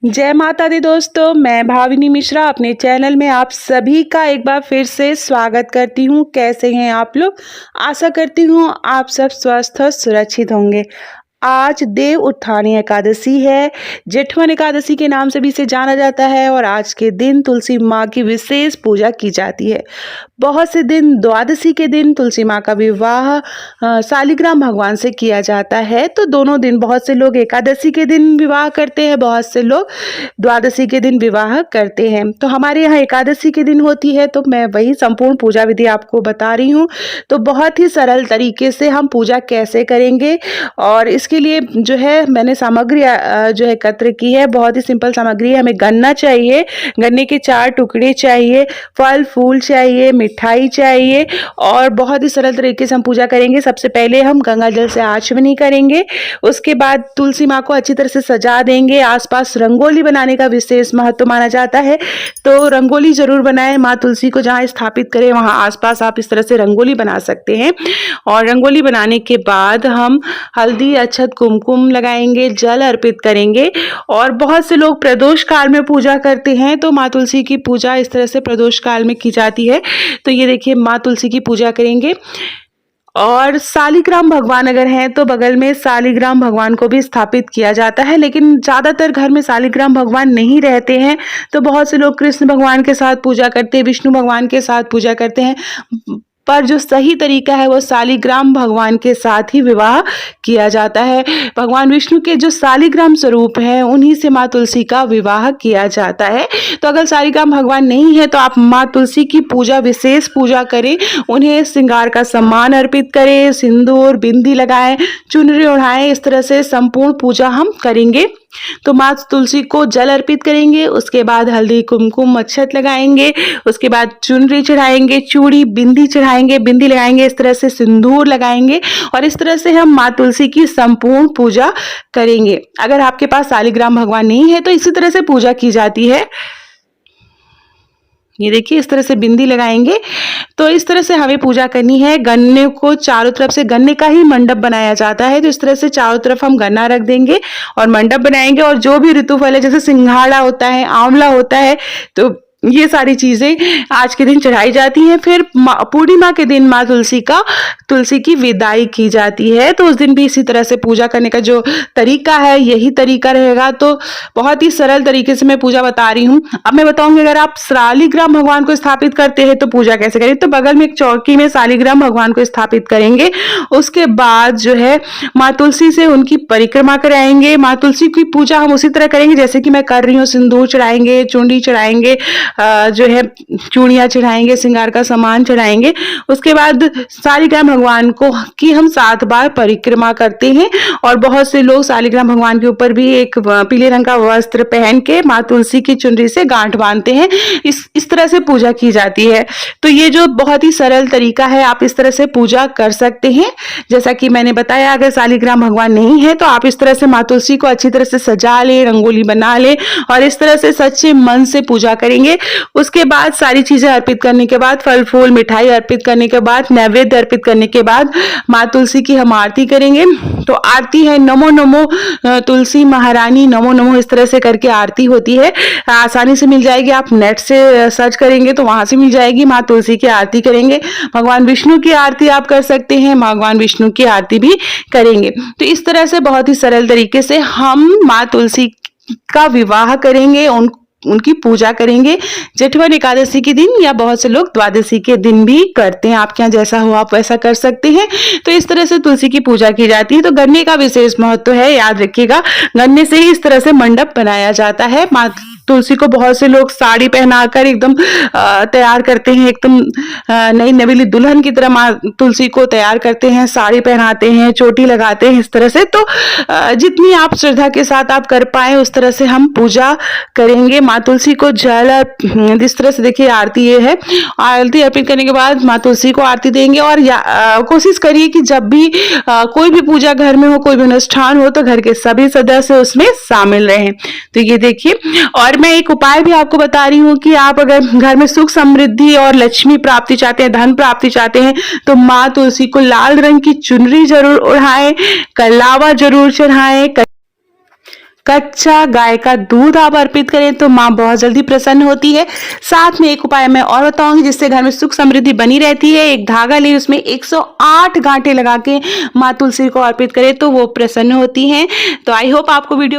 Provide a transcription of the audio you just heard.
जय माता दी दोस्तों, मैं भाविनी मिश्रा अपने चैनल में आप सभी का एक बार फिर से स्वागत करती हूँ। कैसे हैं आप लोग? आशा करती हूँ आप सब स्वस्थ और सुरक्षित होंगे। आज देव उत्थानी एकादशी है, जेठवन एकादशी के नाम से भी इसे जाना जाता है और आज के दिन तुलसी माँ की विशेष पूजा की जाती है। बहुत से दिन द्वादशी के दिन तुलसी माँ का विवाह शालिग्राम भगवान से किया जाता है। तो दोनों दिन बहुत से लोग एकादशी के दिन विवाह करते हैं, बहुत से लोग द्वादशी के दिन विवाह करते हैं। तो हमारे यहाँ एकादशी के दिन होती है, तो मैं वही संपूर्ण पूजा विधि आपको बता रही हूँ। तो बहुत ही सरल तरीके से हम पूजा कैसे करेंगे और इसके लिए जो है मैंने सामग्री जो है एकत्र की है। बहुत ही सिंपल सामग्री है। हमें गन्ना चाहिए, गन्ने के 4 टुकड़े चाहिए, फल फूल चाहिए, मिठाई चाहिए और बहुत ही सरल तरीके से हम पूजा करेंगे। सबसे पहले हम गंगा जल से आचमनी करेंगे, उसके बाद तुलसी माँ को अच्छी तरह से सजा देंगे। आसपास रंगोली बनाने का विशेष महत्व माना जाता है, तो रंगोली जरूर बनाएं। माँ तुलसी को जहाँ स्थापित करें वहाँ आसपास आप इस तरह से रंगोली बना सकते हैं। और रंगोली बनाने के बाद हम हल्दी, अक्षत, कुमकुम लगाएंगे, जल अर्पित करेंगे। और बहुत से लोग प्रदोष काल में पूजा करते हैं, तो माँ तुलसी की पूजा इस तरह से प्रदोष काल में की जाती है। तो ये देखिए माँ तुलसी की पूजा करेंगे। और शालिग्राम भगवान अगर हैं तो बगल में शालिग्राम भगवान को भी स्थापित किया जाता है, लेकिन ज़्यादातर घर में शालिग्राम भगवान नहीं रहते हैं, तो बहुत से लोग कृष्ण भगवान के साथ पूजा करते हैं, विष्णु भगवान के साथ पूजा करते हैं। पर जो सही तरीका है वो शालिग्राम भगवान के साथ ही विवाह किया जाता है। भगवान विष्णु के जो शालिग्राम स्वरूप है उन्हीं से माँ तुलसी का विवाह किया जाता है। तो अगर शालिग्राम भगवान नहीं है तो आप माँ तुलसी की पूजा, विशेष पूजा करें, उन्हें श्रृंगार का सम्मान अर्पित करें, सिंदूर, बिंदी लगाएं, चुनरी ओढ़ाएं। इस तरह से संपूर्ण पूजा हम करेंगे। तो माँ तुलसी को जल अर्पित करेंगे, उसके बाद हल्दी, कुमकुम, अक्षत लगाएंगे, उसके बाद चुनरी चढ़ाएंगे, चूड़ी, बिंदी चढ़ाएंगे, बिंदी लगाएंगे, इस तरह से सिंदूर लगाएंगे और इस तरह से हम माँ तुलसी की संपूर्ण पूजा करेंगे। अगर आपके पास शालिग्राम भगवान नहीं है तो इसी तरह से पूजा की जाती है। ये देखिए इस तरह से बिंदी लगाएंगे। तो इस तरह से हमें पूजा करनी है। गन्ने को चारों तरफ से, गन्ने का ही मंडप बनाया जाता है, तो इस तरह से चारों तरफ हम गन्ना रख देंगे और मंडप बनाएंगे। और जो भी ऋतुफल है, जैसे सिंघाड़ा होता है, आंवला होता है, तो ये सारी चीजें आज के दिन चढ़ाई जाती हैं। फिर पूर्णिमा के दिन माँ तुलसी की विदाई की जाती है। तो उस दिन भी इसी तरह से पूजा करने का जो तरीका है यही तरीका रहेगा। तो बहुत ही सरल तरीके से मैं पूजा बता रही हूँ। अब मैं बताऊंगी अगर आप शालिग्राम भगवान को स्थापित करते हैं तो पूजा कैसे करें। तो बगल में एक चौकी में शालिग्राम भगवान को स्थापित करेंगे। उसके बाद जो है माँ तुलसी से उनकी परिक्रमा कराएंगे। माँ तुलसी की पूजा हम उसी तरह करेंगे जैसे कि मैं कर रही हूँ। सिंदूर चढ़ाएंगे, चुंडी चढ़ाएंगे, जो है चूड़ियाँ चढ़ाएंगे, श्रृंगार का सामान चढ़ाएंगे। उसके बाद शालिग्राम भगवान को की हम 7 बार परिक्रमा करते हैं। और बहुत से लोग शालिग्राम भगवान के ऊपर भी एक पीले रंग का वस्त्र पहन के माँ तुलसी की चुनरी से गांठ बांधते हैं। इस तरह से पूजा की जाती है। तो ये जो बहुत ही सरल तरीका है, आप इस तरह से पूजा कर सकते हैं। जैसा कि मैंने बताया, अगर शालिग्राम भगवान नहीं है तो आप इस तरह से माँ तुलसी को अच्छी तरह से सजा ले, रंगोली बना ले और इस तरह से सच्चे मन से पूजा करेंगे। उसके बाद सारी चीजें अर्पित करने के बाद, फल फूल मिठाई अर्पित करने के बाद, नैवेद्य अर्पित करने के बाद माँ तुलसी की हम आरती करेंगे। तो आरती है नमो नमो तुलसी महारानी नमो नमो, इस तरह से करके आरती होती है। आसानी से मिल जाएगी, आप नेट से सर्च करेंगे तो वहां से मिल जाएगी। माँ तुलसी की आरती करेंगे। भगवान विष्णु की आरती आप कर सकते हैं, भगवान विष्णु की आरती भी करेंगे। तो इस तरह से बहुत ही सरल तरीके से हम माँ तुलसी का विवाह करेंगे, उनकी पूजा करेंगे जेठवन एकादशी के दिन, या बहुत से लोग द्वादशी के दिन भी करते हैं। आपके यहाँ जैसा हो आप वैसा कर सकते हैं। तो इस तरह से तुलसी की पूजा की जाती है। तो गन्ने का विशेष महत्व है, याद रखिएगा। गन्ने से ही इस तरह से मंडप बनाया जाता है। माँ तुलसी को बहुत से लोग साड़ी पहनाकर एकदम तैयार करते हैं, एकदम नई नवीली दुल्हन की तरह माँ तुलसी को तैयार करते हैं, साड़ी पहनाते हैं, चोटी लगाते हैं, इस तरह से। तो जितनी आप श्रद्धा के साथ आप कर पाए उस तरह से हम पूजा करेंगे। माँ तुलसी को जल, इस तरह से देखिए आरती ये है। आरती अर्पित करने के बाद माँ तुलसी को आरती देंगे। और कोशिश करिए कि जब भी कोई भी पूजा घर में हो, कोई भी अनुष्ठान हो, तो घर के सभी सदस्य उसमें शामिल रहें। तो ये देखिए। और मैं एक उपाय भी आपको बता रही हूँ कि आप अगर घर में सुख समृद्धि और लक्ष्मी प्राप्ति चाहते हैं, धन प्राप्ति चाहते हैं, तो माँ तुलसी को लाल रंग की चुनरी जरूर ओढ़ाएं, कलावा जरूर चढ़ाएं। कच्चा गाय का दूध आप अर्पित करें तो माँ बहुत जल्दी प्रसन्न होती है। साथ में एक उपाय मैं और बताऊंगी जिससे घर में सुख समृद्धि बनी रहती है। एक धागा ले उसमें 108 गांठें लगा के माँ तुलसी को अर्पित करें तो वो प्रसन्न होती हैं। तो आई होप आपको वीडियो